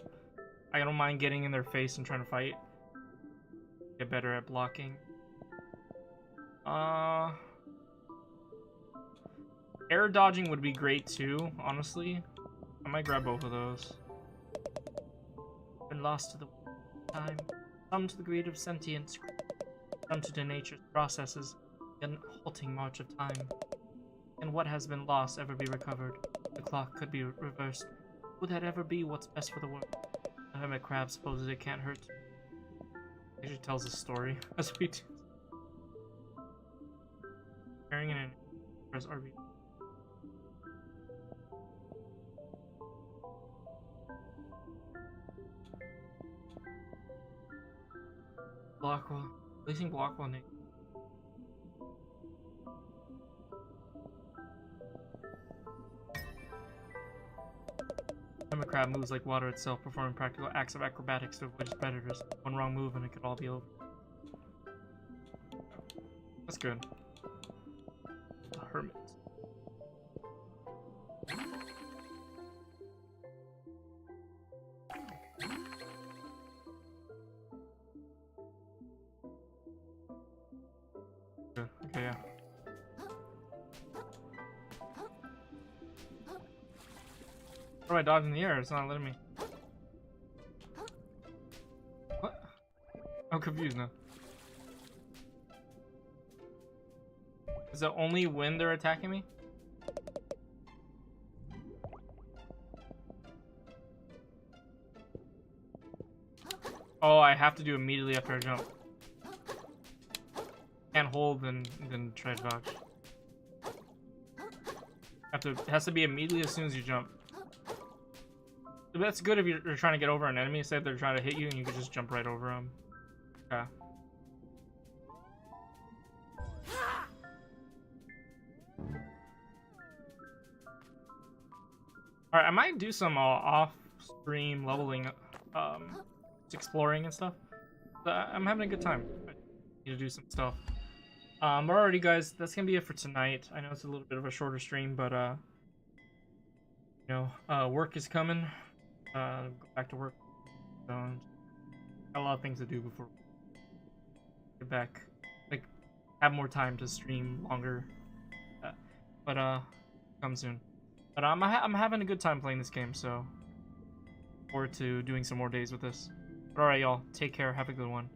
I don't mind getting in their face and trying to fight. Get better at blocking. Air dodging would be great too, honestly. I might grab both of those. Been lost to the time, some to the greed of sentience, some to the nature's processes, an halting march of time. Can what has been lost ever be recovered? The clock could be reversed. Would that ever be what's best for the world? The hermit crab supposes it can't hurt. It usually tells a story as we do. Carrying in an RV. Blockwell. Releasing Blockwell, Nick. Hermit crab moves like water itself, performing practical acts of acrobatics to avoid its predators. One wrong move and it could all be over. That's good. hermit. Okay, yeah. How do I dodge in the air? It's not letting me. What? I'm confused now. Is it only when they're attacking me? Oh, I have to do immediately after I jump. Can't hold and then try to dodge. It has to be immediately as soon as you jump. That's good if you're trying to get over an enemy. Say if they're trying to hit you and you can just jump right over them. Okay. Alright, I might do some off-stream leveling, exploring and stuff. I'm having a good time. I need to do some stuff. Alrighty guys, that's gonna be it for tonight. I know it's a little bit of a shorter stream, but you know, work is coming. Go back to work. So, got a lot of things to do before we get back. Like, have more time to stream longer. But come soon. But I'm having a good time playing this game, so look forward to doing some more days with this. But alright, y'all, take care. Have a good one.